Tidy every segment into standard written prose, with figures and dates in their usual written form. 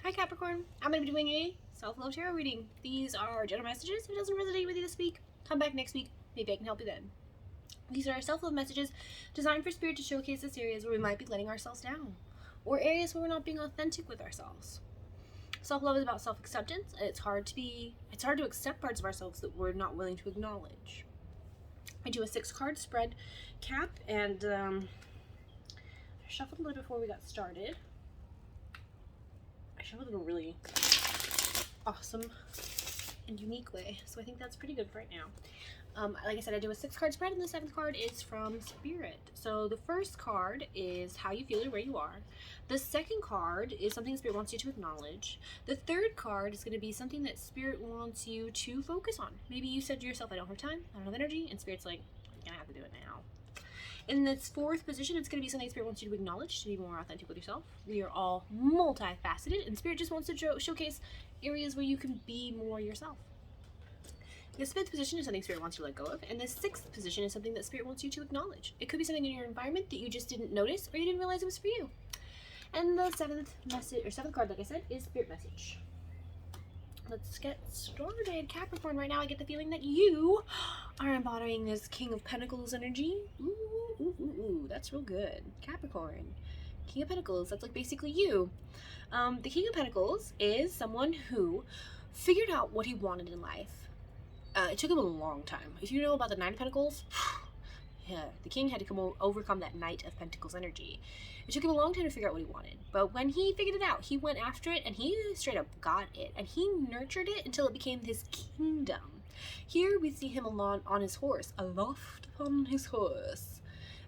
Hi Capricorn, I'm going to be doing a self-love tarot reading. These are general messages. If it doesn't resonate with you this week, come back next week. Maybe I can help you then. These are self-love messages designed for Spirit to showcase us areas where we might be letting ourselves down, or areas where we're not being authentic with ourselves. Self-love is about self-acceptance, and it's hard to accept parts of ourselves that we're not willing to acknowledge. I do a 6-card spread cap, and I shuffled a little before we got started. I shuffled in a really awesome and unique way, so I think that's pretty good for right now. Like I said, I do a 6-card spread, and the 7th card is from Spirit. So the first card is how you feel or where you are. The second card is something Spirit wants you to acknowledge. The third card is going to be something that Spirit wants you to focus on. Maybe you said to yourself, I don't have time, I don't have energy, and Spirit's like, you're going to have to do it now. In this 4th position, it's going to be something Spirit wants you to acknowledge to be more authentic with yourself. We are all multifaceted, and Spirit just wants to showcase areas where you can be more yourself. This 5th position is something Spirit wants you to let go of, and this 6th position is something that Spirit wants you to acknowledge. It could be something in your environment that you just didn't notice, or you didn't realize it was for you. And the 7th card, like I said, is Spirit message. Let's get started. Capricorn, right now I get the feeling that you are embodying this King of Pentacles energy. Ooh, that's real good. Capricorn, King of Pentacles, that's like basically you. The King of Pentacles is someone who figured out what he wanted in life. It took him a long time. If you know about the 9 of Pentacles, yeah, the king had to overcome that Knight of Pentacles energy. It took him a long time to figure out what he wanted. But when he figured it out, he went after it, and he straight up got it. And he nurtured it until it became his kingdom. Here we see him on his horse, aloft upon his horse.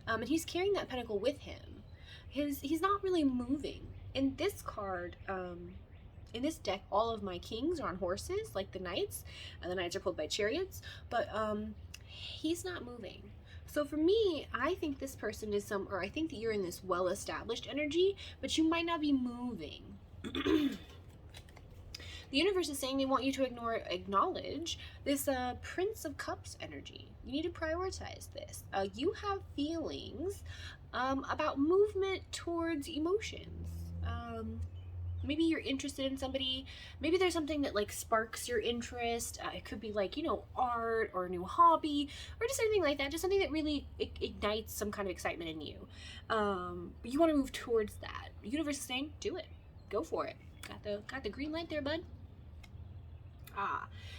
And he's carrying that pentacle with him. He's not really moving. In this card, in this deck, all of my kings are on horses, like the knights, and the knights are pulled by chariots, but he's not moving. So for me, I think this person is I think that you're in this well-established energy, but you might not be moving. The universe is saying they want you to acknowledge this Prince of Cups energy. You need to prioritize this. You have feelings about movement towards emotions. Maybe you're interested in somebody. Maybe there's something that like sparks your interest. It could be like, art or a new hobby or just anything like that. Just something that really ignites some kind of excitement in you. But you want to move towards that. The universe is saying, do it. Go for it. Got the green light there, bud.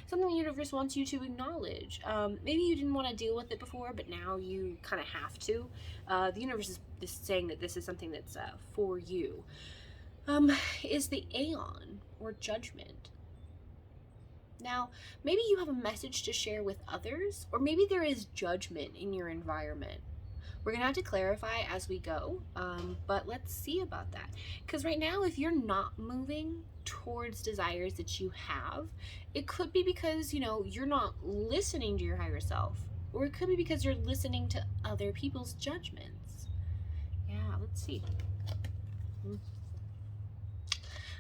Something the universe wants you to acknowledge. Maybe you didn't want to deal with it before, but now you kind of have to. The universe is saying that this is something that's for you. Is the Aeon, or Judgment. Now, maybe you have a message to share with others, or maybe there is judgment in your environment. We're going to have to clarify as we go, but let's see about that. Because right now, if you're not moving towards desires that you have, it could be because, you're not listening to your higher self, or it could be because you're listening to other people's judgments. Yeah, let's see.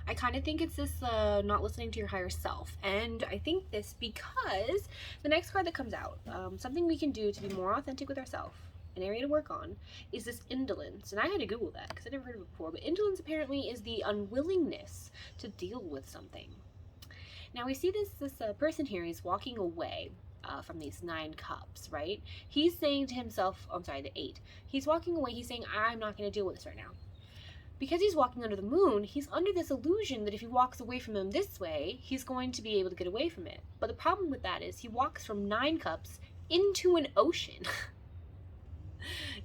I kind of think it's this not listening to your higher self. And I think this because the next card that comes out, something we can do to be more authentic with ourselves, an area to work on, is this indolence. And I had to Google that because I never heard of it before. But indolence apparently is the unwillingness to deal with something. Now we see this person here, he's walking away from these 9 cups, right? He's saying to himself, the 8. He's walking away, he's saying, I'm not going to deal with this right now. Because he's walking under the moon, he's under this illusion that if he walks away from him this way, he's going to be able to get away from it. But the problem with that is he walks from 9 cups into an ocean.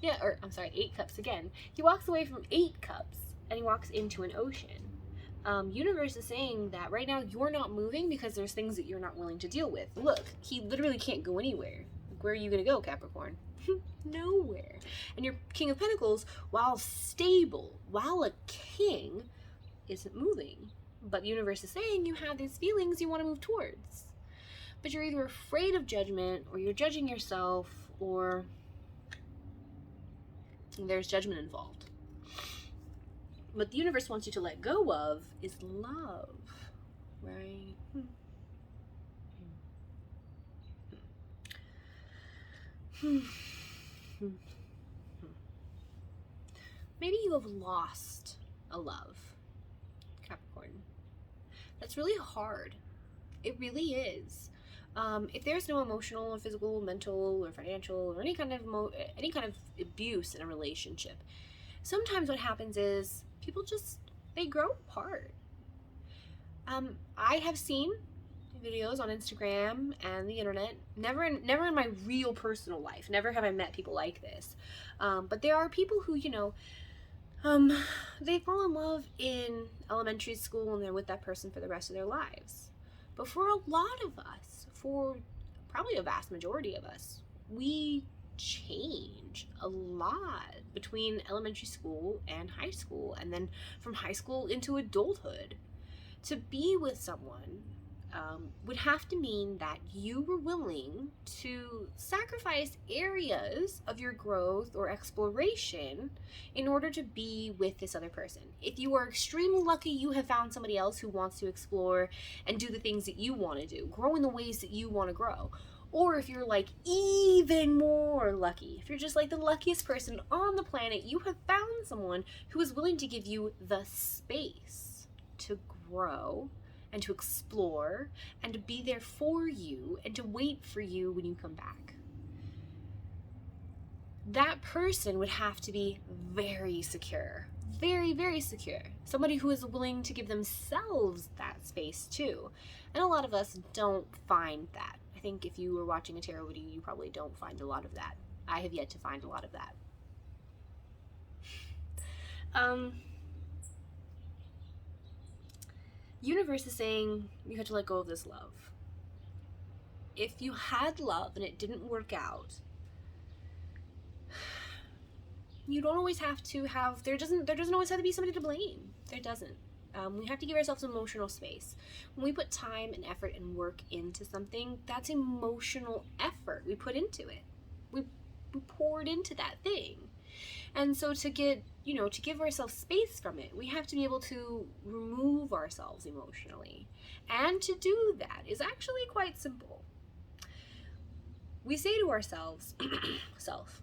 8 cups again. He walks away from 8 cups and he walks into an ocean. Universe is saying that right now you're not moving because there's things that you're not willing to deal with. Look, he literally can't go anywhere. Where are you going to go, Capricorn? Nowhere. And your King of Pentacles, while stable, while a king, isn't moving. But the universe is saying you have these feelings you want to move towards. But you're either afraid of judgment, or you're judging yourself, or there's judgment involved. What the universe wants you to let go of is love, right? Maybe you have lost a love, Capricorn. That's really hard. It really is. If there's no emotional or physical, mental or financial or any kind of abuse in a relationship, sometimes what happens is people just, they grow apart. I have seen videos on Instagram and the internet, never in my real personal life, never have I met people like this, but there are people who, you know, they fall in love in elementary school and they're with that person for the rest of their lives. But for a lot of us, for probably a vast majority of us, we change a lot between elementary school and high school, and then from high school into adulthood. To be with someone would have to mean that you were willing to sacrifice areas of your growth or exploration in order to be with this other person. If you are extremely lucky, you have found somebody else who wants to explore and do the things that you want to do, grow in the ways that you want to grow. Or if you're like even more lucky, if you're just like the luckiest person on the planet, you have found someone who is willing to give you the space to grow and to explore and to be there for you and to wait for you when you come back. That person would have to be very secure, very, very secure. Somebody who is willing to give themselves that space too. And a lot of us don't find that. I think if you were watching a tarot reading, you probably don't find a lot of that. I have yet to find a lot of that. Universe is saying you have to let go of this love. If you had love and it didn't work out, you don't always have to have, there doesn't always have to be somebody to blame. There doesn't. We have to give ourselves emotional space. When we put time and effort and work into something, that's emotional effort we put into it. We poured into that thing. And so to get, you know, to give ourselves space from it, we have to be able to remove ourselves emotionally. And to do that is actually quite simple. We say to ourselves, self,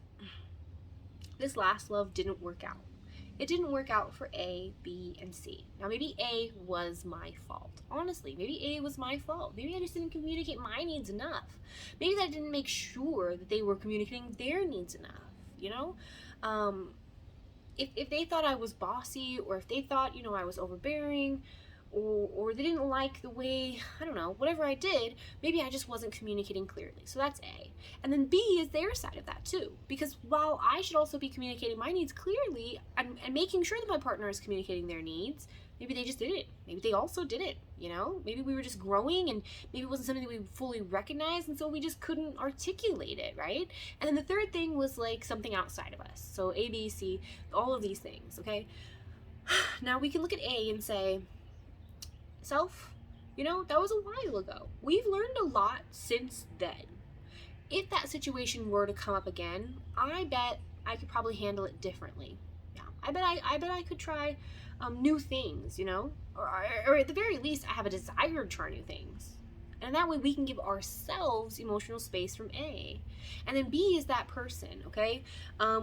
this last love didn't work out. It didn't work out for A, B, and C. Now maybe A was my fault. Honestly, maybe A was my fault. Maybe I just didn't communicate my needs enough. Maybe I didn't make sure that they were communicating their needs enough, you know? If they thought I was bossy, or if they thought, you know, I was overbearing, or they didn't like the way, I don't know, whatever I did, maybe I just wasn't communicating clearly. So that's A. And then B is their side of that too. Because while I should also be communicating my needs clearly and making sure that my partner is communicating their needs, maybe they just didn't. Maybe they also didn't, you know? Maybe we were just growing and maybe it wasn't something that we fully recognized, and so we just couldn't articulate it, right? And then the third thing was like something outside of us. So A, B, C, all of these things, okay? Now we can look at A and say, self, you know, that was a while ago. We've learned a lot since then. If that situation were to come up again, I bet I could probably handle it differently. Yeah, I bet I could try new things, you know, or at the very least, I have a desire to try new things. And that way we can give ourselves emotional space from A. And then B is that person, okay?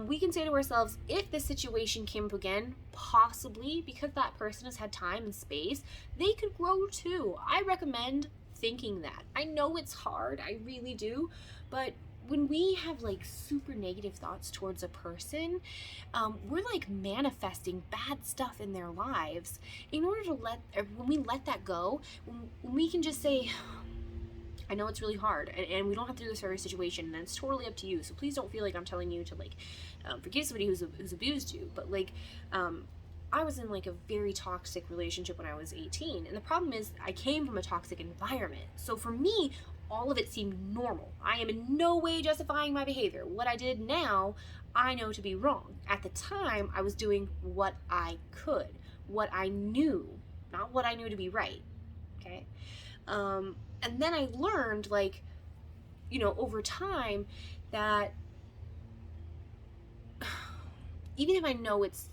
We can say to ourselves, if this situation came up again, possibly because that person has had time and space, they could grow too. I recommend thinking that. I know it's hard, I really do, but when we have like super negative thoughts towards a person, we're like manifesting bad stuff in their lives. In order to when we let that go, when we can just say, I know it's really hard, and we don't have to do this for every situation, and it's totally up to you. So please don't feel like I'm telling you to like forgive somebody who's abused you. But like, I was in like a very toxic relationship when I was 18, and the problem is I came from a toxic environment. So for me, all of it seemed normal. I am in no way justifying my behavior. What I did now, I know to be wrong. At the time, I was doing what I could, what I knew, not what I knew to be right. Okay. And then I learned, like, you know, over time that even if I know it's,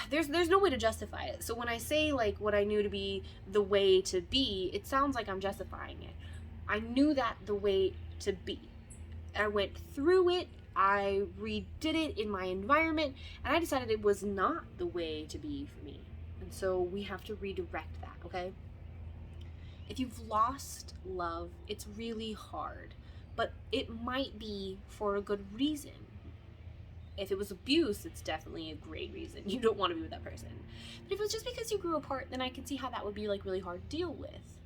there's no way to justify it. So when I say like what I knew to be the way to be, it sounds like I'm justifying it. I knew that the way to be. I went through it, I redid it in my environment, and I decided it was not the way to be for me. And so we have to redirect that, okay? If you've lost love, it's really hard, but it might be for a good reason. If it was abuse, it's definitely a great reason. You don't want to be with that person. But if it was just because you grew apart, then I can see how that would be like really hard to deal with.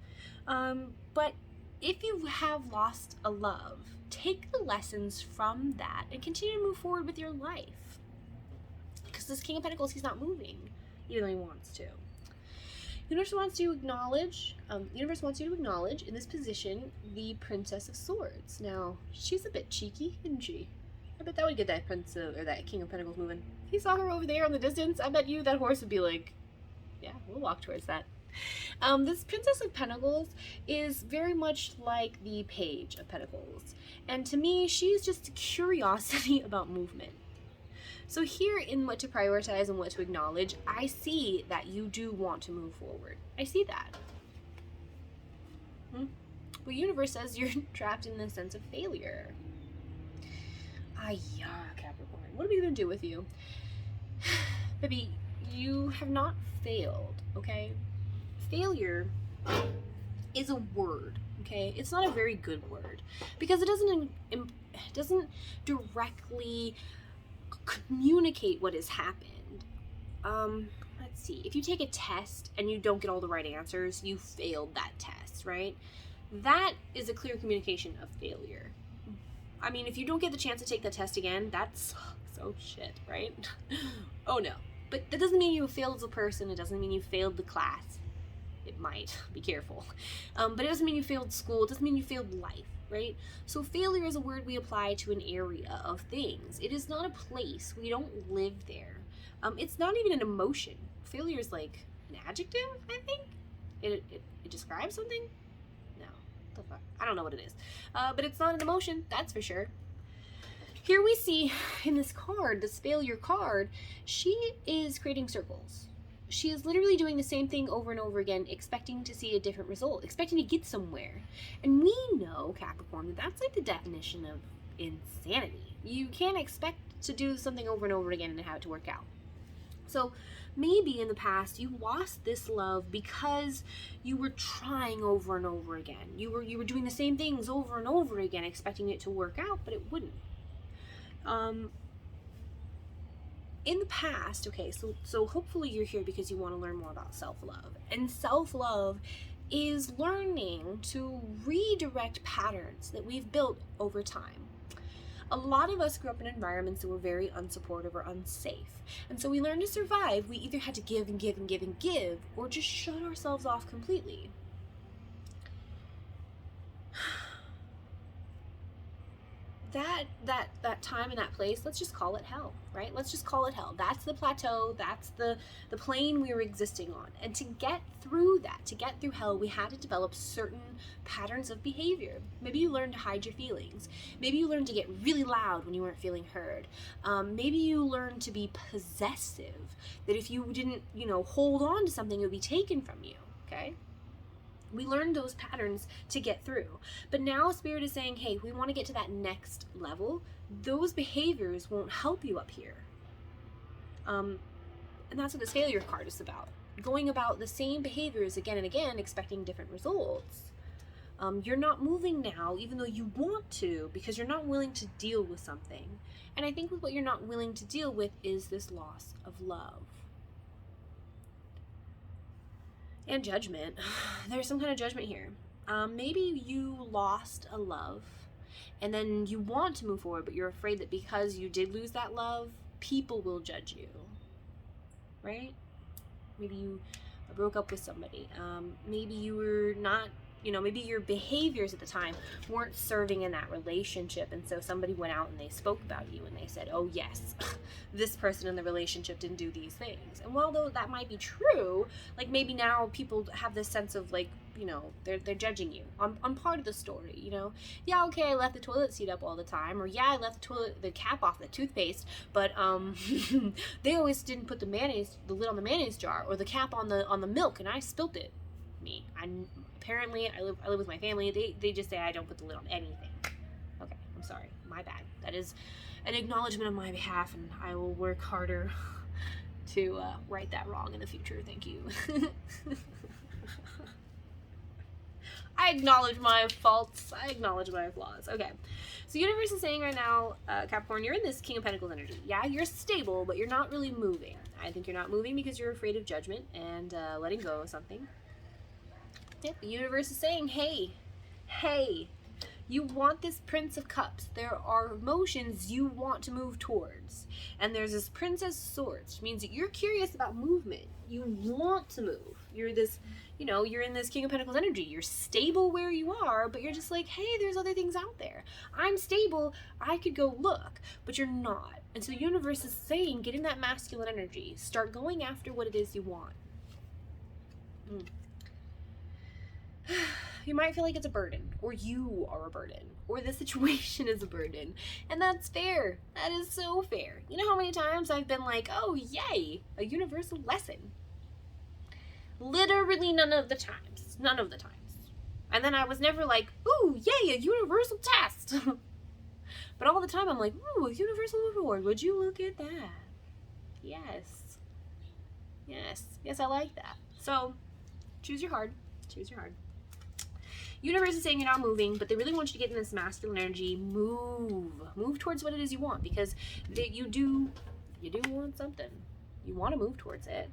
But if you have lost a love, take the lessons from that and continue to move forward with your life. Because this King of Pentacles, he's not moving, even though he wants to. Universe wants you to acknowledge, in this position the Princess of Swords. Now, she's a bit cheeky, isn't she? I bet that would get that that King of Pentacles moving. If he saw her over there in the distance, I bet you that horse would be like, yeah, we'll walk towards that. This Princess of Pentacles is very much like the Page of Pentacles. And to me, she's just a curiosity about movement. So here in what to prioritize and what to acknowledge, I see that you do want to move forward. I see that. Well, universe says you're trapped in the sense of failure. Yeah, Capricorn. What are we going to do with you? Baby, you have not failed, okay? Failure is a word, okay? It's not a very good word because it doesn't directly communicate what has happened. Let's see. If you take a test and you don't get all the right answers, you failed that test, right? That is a clear communication of failure. I mean, if you don't get the chance to take the test again, that's so shit, right? Oh no. But that doesn't mean you failed as a person. It doesn't mean you failed the class. It might. Be careful. But it doesn't mean you failed school. It doesn't mean you failed life, right? So failure is a word we apply to an area of things. It is not a place. We don't live there. It's not even an emotion. Failure is like an adjective, I think. It describes something? No. The fuck? I don't know what it is. But it's not an emotion, that's for sure. Here we see in this card, this failure card, she is creating circles. She is literally doing the same thing over and over again, expecting to see a different result, expecting to get somewhere. And we know, Capricorn, that that's like the definition of insanity. You can't expect to do something over and over again and have it to work out. So maybe in the past you lost this love because you were trying over and over again. You were doing the same things over and over again, expecting it to work out, but it wouldn't. In the past, okay, so hopefully you're here because you want to learn more about self-love. And self-love is learning to redirect patterns that we've built over time. A lot of us grew up in environments that were very unsupportive or unsafe. And so we learned to survive. We either had to give and give and give and give, or just shut ourselves off completely. That time and that place, let's just call it hell, right? Let's just call it hell. That's the plateau, that's the plane we were existing on. And to get through that, to get through hell, we had to develop certain patterns of behavior. Maybe you learned to hide your feelings. Maybe you learned to get really loud when you weren't feeling heard. Maybe you learned to be possessive, that if you didn't, hold on to something, it would be taken from you, okay? We learned those patterns to get through. But now Spirit is saying, hey, we want to get to that next level. Those behaviors won't help you up here. And that's what this failure card is about. Going about the same behaviors again and again, expecting different results. You're not moving now, even though you want to, because you're not willing to deal with something. And I think what you're not willing to deal with is this loss of love. And judgment. There's some kind of judgment here. Maybe you lost a love and then you want to move forward, but you're afraid that because you did lose that love, people will judge you, right? Maybe you broke up with somebody. Maybe you were not, maybe your behaviors at the time weren't serving in that relationship, and so somebody went out and they spoke about you and they said, oh yes, this person in the relationship didn't do these things. And while though that might be true, like maybe now people have this sense of like, they're judging you on part of the story, Yeah, okay, I left the toilet seat up all the time, or yeah, I left the cap off the toothpaste, but they always didn't put the lid on the mayonnaise jar, or the cap on the milk, and I spilt it. Apparently I live with my family. They just say I don't put the lid on anything. Okay, I'm sorry, my bad. That is an acknowledgement on my behalf, and I will work harder to right that wrong in the future. Thank you. I acknowledge my faults. I acknowledge my flaws. Okay. So universe is saying right now, Capricorn, you're in this King of Pentacles energy. Yeah, you're stable, but you're not really moving. I think you're not moving because you're afraid of judgment and letting go of something. Yep, the universe is saying, hey, you want this Prince of Cups. There are emotions you want to move towards. And there's this Princess of Swords, which means that you're curious about movement. You want to move. You're this, you know, you're in this King of Pentacles energy. You're stable where you are, but you're just like, hey, there's other things out there. I'm stable. I could go look, but you're not. And so the universe is saying, get in that masculine energy. Start going after what it is you want. You might feel like it's a burden, or you are a burden, or the situation is a burden, and that's fair. That is so fair. You know how many times I've been like, oh yay, a universal lesson? Literally none of the times. And then I was never like, ooh yay, a universal test. But all the time I'm like, ooh, a universal reward. Would you look at that? Yes, I like that. So choose your hard. Universe is saying you're not moving, but they really want you to get in this masculine energy. Move towards what it is you want, because you do want something. You want to move towards it.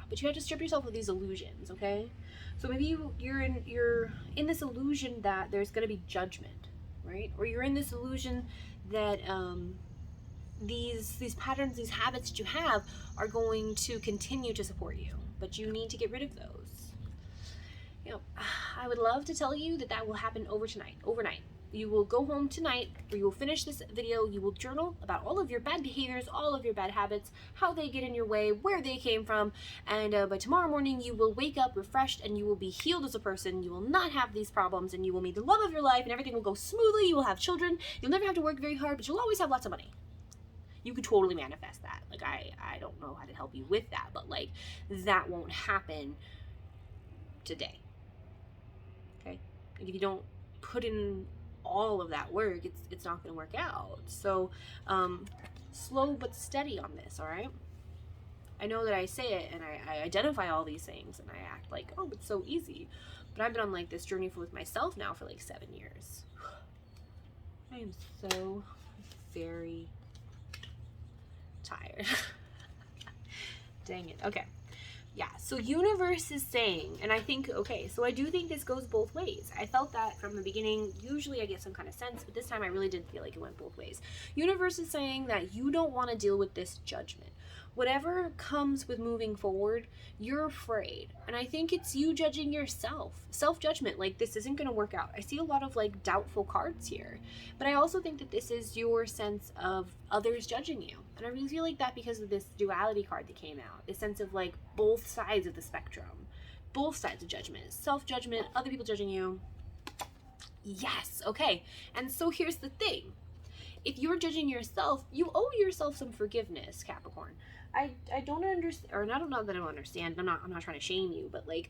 But you have to strip yourself of these illusions, okay? So maybe you're in this illusion that there's going to be judgment, right? Or you're in this illusion that these patterns, these habits that you have are going to continue to support you, but you need to get rid of those. You know, I would love to tell you that will happen overnight. You will go home tonight, or you will finish this video, you will journal about all of your bad behaviors, all of your bad habits, how they get in your way, where they came from, and by tomorrow morning you will wake up refreshed and you will be healed as a person. You will not have these problems, and you will meet the love of your life, and everything will go smoothly. You will have children. You'll never have to work very hard, but you'll always have lots of money. You could totally manifest that. Like, I don't know how to help you with that, but like, that won't happen today. Okay? Like, if you don't put in all of that work, it's not going to work out. So slow but steady on this. All right, I know that I say it and I identify all these things and I act like, oh, it's so easy, but I've been on like this journey with myself now for like 7 years. I am so very tired. Dang it. Okay. Yeah, so universe is saying, and I think, okay, so I do think this goes both ways. I felt that from the beginning. Usually I get some kind of sense, but this time I really did feel like it went both ways. Universe is saying that you don't want to deal with this judgment. Whatever comes with moving forward, you're afraid. And I think it's you judging yourself. Self-judgment, like, this isn't going to work out. I see a lot of, like, doubtful cards here. But I also think that this is your sense of others judging you. And I really feel like that because of this duality card that came out. This sense of, like, both sides of the spectrum. Both sides of judgment. Self-judgment, other people judging you. Yes, okay. And so here's the thing. If you're judging yourself, you owe yourself some forgiveness, Capricorn. I don't understand, or I don't know that I don't understand. I'm not trying to shame you, but like,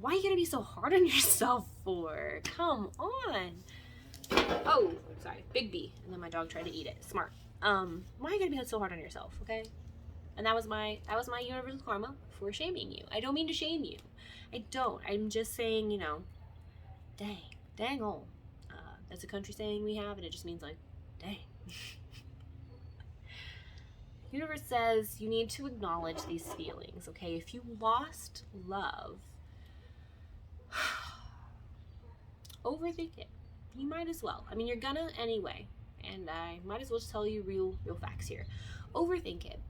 why are you gonna be so hard on yourself for? Come on. Oh, sorry, big B, and then my dog tried to eat it. Smart. Why are you gonna be so hard on yourself? Okay. And that was my universal karma for shaming you. I don't mean to shame you. I don't. I'm just saying, you know, dang ol'. That's a country saying we have, and it just means like, dang. Universe says you need to acknowledge these feelings, okay? If you lost love, overthink it. You might as well. I mean, you're gonna anyway, and I might as well just tell you real facts here. Overthink it.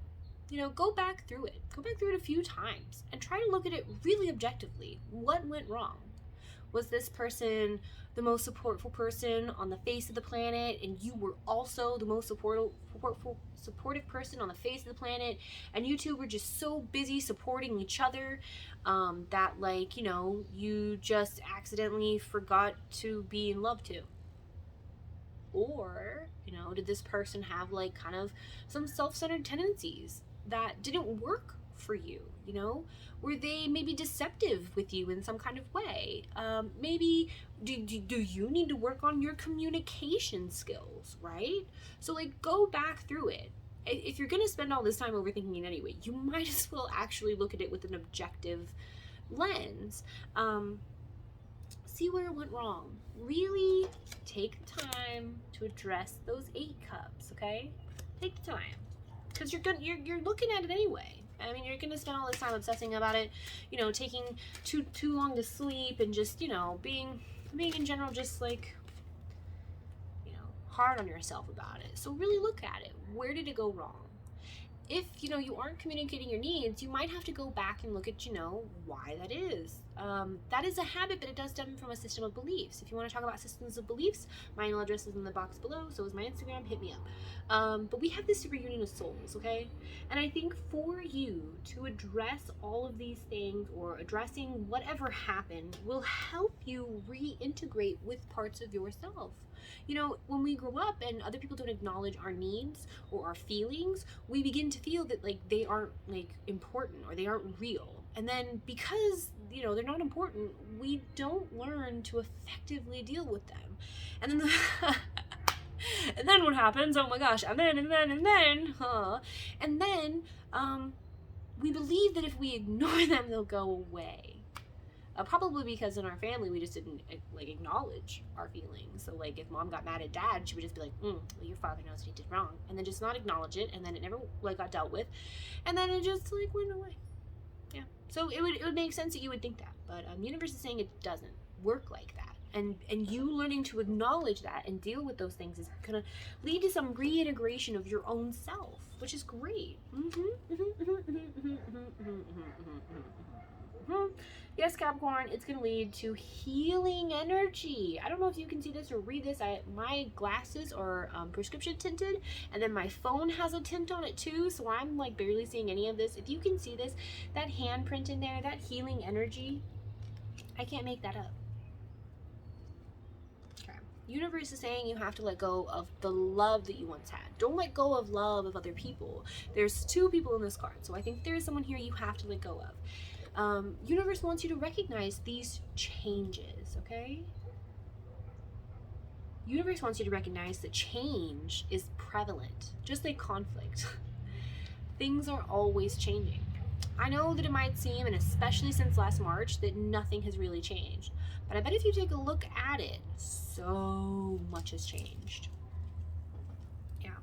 You know, go back through it. Go back through it a few times and try to look at it really objectively. What went wrong? Was this person the most supportful person on the face of the planet, and you were also the most supportive person on the face of the planet, and you two were just so busy supporting each other that, like, you know, you just accidentally forgot to be in love too? Or, you know, did this person have like kind of some self-centered tendencies that didn't work for you? You know, were they maybe deceptive with you in some kind of way? Maybe do you need to work on your communication skills, right? So like, go back through it. If you're gonna spend all this time overthinking it anyway, you might as well actually look at it with an objective lens. See where it went wrong. Really take the time to address those 8 cups, okay? Take the time, because you're looking at it anyway. I mean, you're gonna spend all this time obsessing about it, you know, taking too long to sleep, and just, you know, being in general just like, you know, hard on yourself about it. So really look at it. Where did it go wrong? If, you know, you aren't communicating your needs, you might have to go back and look at, you know, why that is. That is a habit, but it does stem from a system of beliefs. If you want to talk about systems of beliefs, my email address is in the box below, so is my Instagram, hit me up. But we have this reunion of souls, okay? And I think for you to address all of these things, or addressing whatever happened, will help you reintegrate with parts of yourself. You know, when we grow up and other people don't acknowledge our needs or our feelings, we begin to feel that like they aren't like important, or they aren't real. And then because, you know, they're not important, we don't learn to effectively deal with them. And then and then what happens? Oh my gosh. And then we believe that if we ignore them, they'll go away. Probably because in our family we just didn't like acknowledge our feelings. So like if mom got mad at dad, she would just be like, well, your father knows what he did wrong, and then just not acknowledge it, and then it never like got dealt with, and then it just like went away. Yeah. So it would make sense that you would think that, but universe is saying it doesn't work like that. And you learning to acknowledge that and deal with those things is gonna lead to some reintegration of your own self, which is great. Yes, Capricorn, it's going to lead to healing energy. I don't know if you can see this or read this. My glasses are prescription tinted, and then my phone has a tint on it too, so I'm like barely seeing any of this. If you can see this, that handprint in there, that healing energy, I can't make that up. Okay. Universe is saying you have to let go of the love that you once had. Don't let go of love of other people. There's 2 people in this card, so I think there is someone here you have to let go of. Universe wants you to recognize these changes, okay? Universe wants you to recognize that change is prevalent, just like conflict. Things are always changing. I know that it might seem, and especially since last March, that nothing has really changed. But I bet if you take a look at it, so much has changed. Yeah.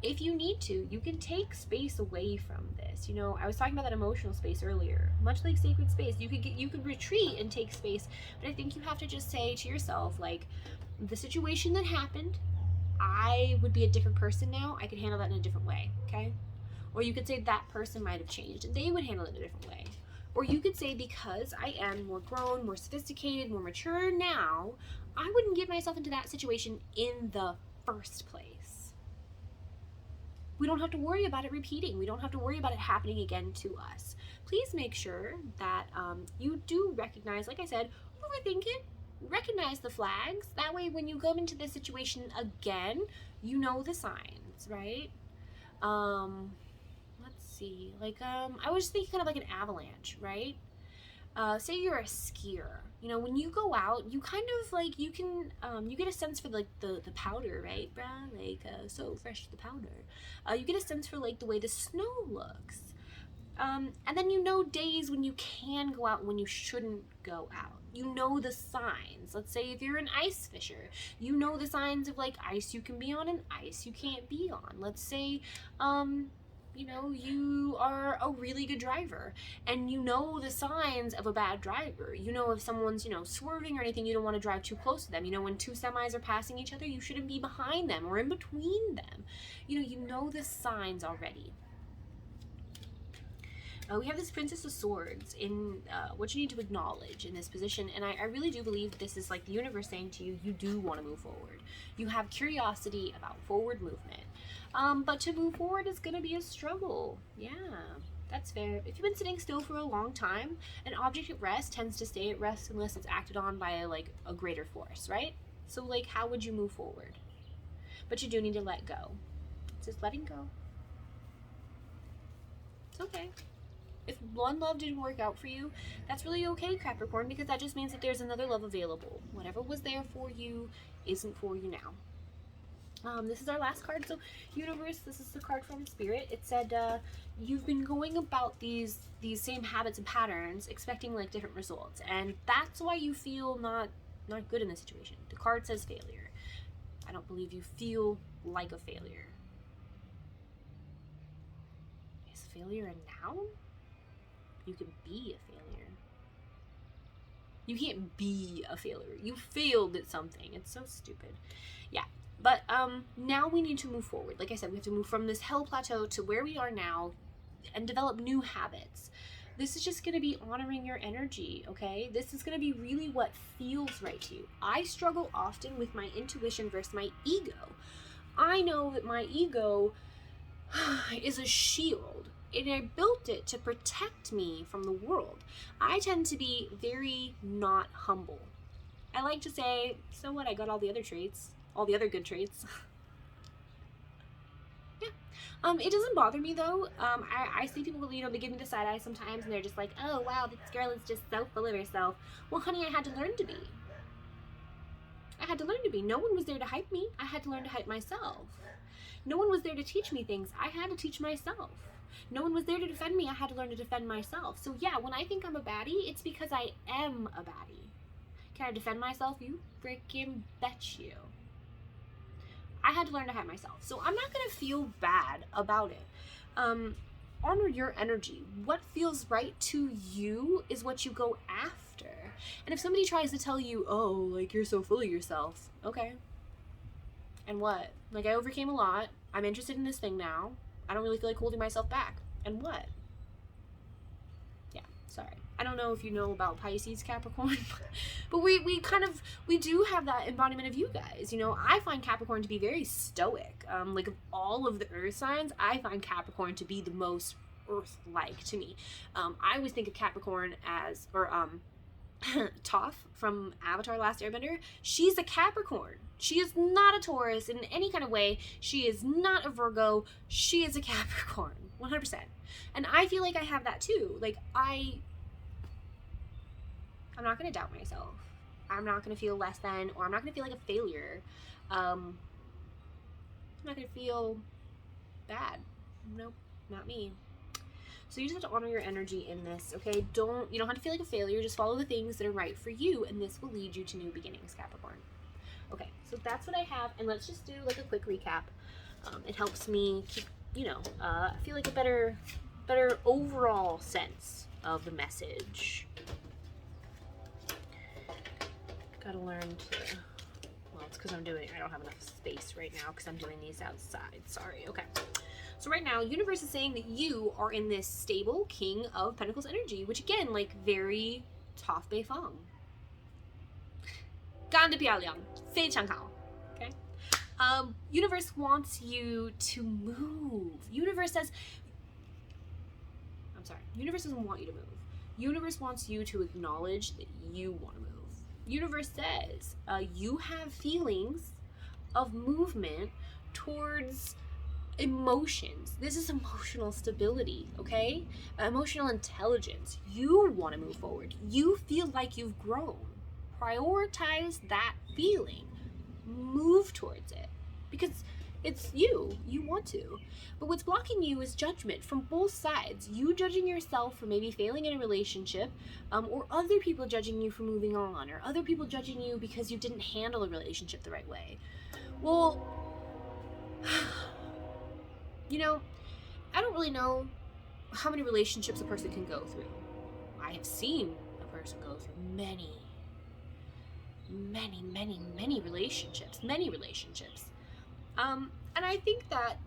If you need to, you can take space away from this. You know, I was talking about that emotional space earlier. Much like sacred space, you could retreat and take space, but I think you have to just say to yourself, like, the situation that happened, I would be a different person now. I could handle that in a different way, okay? Or you could say that person might have changed and they would handle it in a different way. Or you could say, because I am more grown, more sophisticated, more mature now, I wouldn't get myself into that situation in the first place. We don't have to worry about it repeating. We don't have to worry about it happening again to us. Please make sure that you do recognize, like I said, overthink it, recognize the flags. That way when you go into this situation again, you know the signs, right? Let's see, like, I was thinking kind of like an avalanche, right? Say you're a skier, you know, when you go out, you kind of like, you can, you get a sense for like the powder, right, bruh? Like, so fresh, the powder. You get a sense for like the way the snow looks. And then you know days when you can go out and when you shouldn't go out. You know the signs. Let's say if you're an ice fisher, you know the signs of like ice you can be on and ice you can't be on. Let's say, you know, you are a really good driver and you know the signs of a bad driver. You know if someone's, you know, swerving or anything, you don't want to drive too close to them. You know when 2 semis are passing each other, you shouldn't be behind them or in between them. You know the signs already. We have this Princess of Swords in what you need to acknowledge in this position, and I really do believe this is like the universe saying to you, you do want to move forward. You have curiosity about forward movement, but to move forward is going to be a struggle. Yeah, that's fair. If you've been sitting still for a long time, an object at rest tends to stay at rest unless it's acted on by like a greater force, right? So like, how would you move forward? But you do need to let go. It's just letting go. It's okay. If one love didn't work out for you, that's really okay, Capricorn, because that just means that there's another love available. Whatever was there for you isn't for you now. This is our last card. So universe, this is the card from Spirit. It said you've been going about these same habits and patterns expecting like different results, and that's why you feel not good in this situation. The card says failure. I don't believe you feel like a failure. Is failure a noun? You can be a failure. You can't be a failure. You failed at something. It's so stupid. Yeah. But now we need to move forward. Like I said, we have to move from this hell plateau to where we are now and develop new habits. This is just going to be honoring your energy, okay? This is going to be really what feels right to you. I struggle often with my intuition versus my ego. I know that my ego is a shield, and I built it to protect me from the world. I tend to be very not humble. I like to say, so what, I got all the other traits. All the other good traits. Yeah. It doesn't bother me though. I see people, they give me the side eye sometimes and they're just like, oh wow, this girl is just so full of herself. Well, honey, I had to learn to be. I had to learn to be. No one was there to hype me. I had to learn to hype myself. No one was there to teach me things. I had to teach myself. No one was there to defend me. I had to learn to defend myself. So yeah, when I think I'm a baddie, it's because I am a baddie. Can I defend myself? You freaking bet you. I had to learn to hype myself. So I'm not going to feel bad about it. Honor your energy. What feels right to you is what you go after. And if somebody tries to tell you, oh, like you're so full of yourself, okay. And what? Like I overcame a lot. I'm interested in this thing now. I don't really feel like holding myself back. And what? Yeah, sorry. I don't know if you know about Pisces, Capricorn, but we do have that embodiment of you guys. You know, I find Capricorn to be very stoic. Like of all of the earth signs, I find Capricorn to be the most earth-like to me. I always think of Capricorn as, Toph from Avatar Last Airbender. She's a Capricorn. She is not a Taurus in any kind of way. She is not a Virgo. She is a Capricorn, 100%. And I feel like I have that too. Like I'm not going to doubt myself. I'm not going to feel less than, or I'm not going to feel like a failure. I'm not going to feel bad. Nope, not me. So you just have to honor your energy in this, okay? You don't have to feel like a failure. Just follow the things that are right for you, and this will lead you to new beginnings, Capricorn. Okay, so that's what I have, and let's just do like a quick recap. It helps me keep, I feel like a better overall sense of the message. Gotta learn to, well, it's because I don't have enough space right now because I'm doing these outside. Sorry, okay. So right now, universe is saying that you are in this stable King of Pentacles energy, which again, like very Toph Beifong. 干得漂亮，非常好. Okay? Universe wants you to move. Universe doesn't want you to move. Universe wants you to acknowledge that you want to move. Universe says you have feelings of movement towards emotions. This is emotional stability, okay? Emotional intelligence. You want to move forward. You feel like you've grown. Prioritize that feeling. Move towards it. Because it's you. You want to. But what's blocking you is judgment from both sides. You judging yourself for maybe failing in a relationship, or other people judging you for moving on, or other people judging you because you didn't handle a relationship the right way. Well, I don't really know how many relationships a person can go through. I have seen a person go through many relationships. And I think that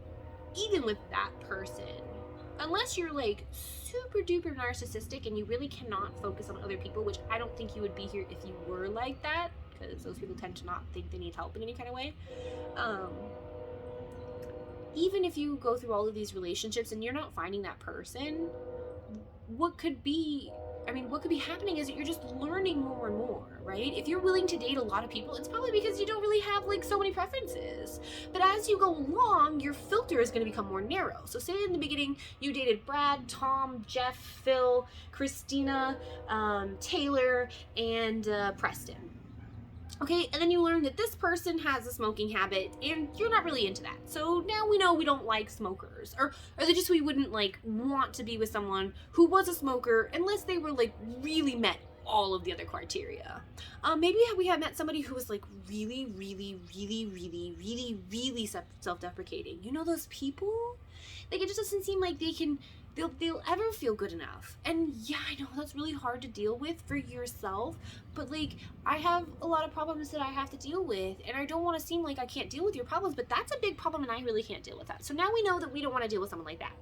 even with that person, unless you're like super duper narcissistic and you really cannot focus on other people, which I don't think you would be here if you were like that, because those people tend to not think they need help in any kind of way. Even if you go through all of these relationships and you're not finding that person, what could be happening is that you're just learning more and more, right? If you're willing to date a lot of people, it's probably because you don't really have like so many preferences. But as you go along, your filter is going to become more narrow. So say in the beginning, you dated Brad, Tom, Jeff, Phil, Christina, Taylor, and Preston. Okay, and then you learn that this person has a smoking habit and you're not really into that. So now we know we don't like smokers. Or that just we wouldn't like want to be with someone who was a smoker unless they were like really met all of the other criteria. Maybe we have met somebody who was like really, really, really, really, really, really self-deprecating. You know those people? Like it just doesn't seem like they'll ever feel good enough. And yeah, I know that's really hard to deal with for yourself, but like I have a lot of problems that I have to deal with, and I don't want to seem like I can't deal with your problems, but that's a big problem and I really can't deal with that. So now we know that we don't want to deal with someone like that.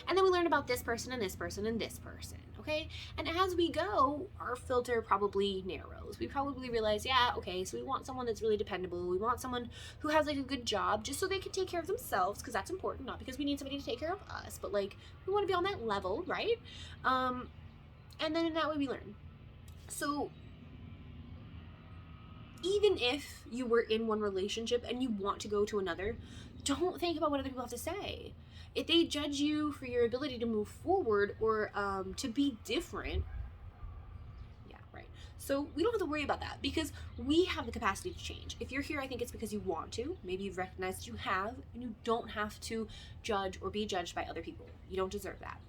And then we learn about this person and this person and this person, okay? And as we go, our filter probably narrows. We probably realize, yeah, okay, so we want someone that's really dependable. We want someone who has like a good job just so they can take care of themselves, because that's important, not because we need somebody to take care of us, but like we want to be on that level, right? And then in that way we learn. So even if you were in one relationship and you want to go to another, don't think about what other people have to say. If they judge you for your ability to move forward or to be different, yeah, right. So we don't have to worry about that because we have the capacity to change. If you're here, I think it's because you want to. Maybe you've recognized you have, and you don't have to judge or be judged by other people. You don't deserve that.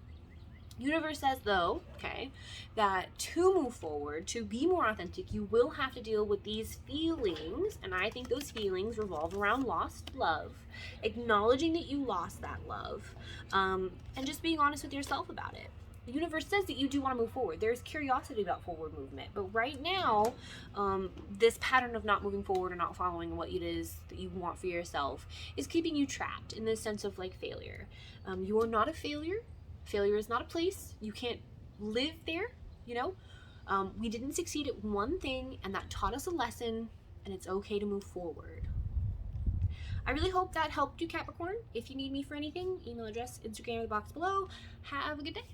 Universe says, though, okay, that to move forward, to be more authentic, you will have to deal with these feelings, and I think those feelings revolve around lost love, acknowledging that you lost that love, and just being honest with yourself about it. The universe says that you do want to move forward. There's curiosity about forward movement, but right now, this pattern of not moving forward or not following what it is that you want for yourself is keeping you trapped in this sense of like failure. You are not a failure. Failure is not a place. You can't live there, you know? We didn't succeed at one thing, and that taught us a lesson, and it's okay to move forward. I really hope that helped you, Capricorn. If you need me for anything, email address, Instagram in the box below. Have a good day.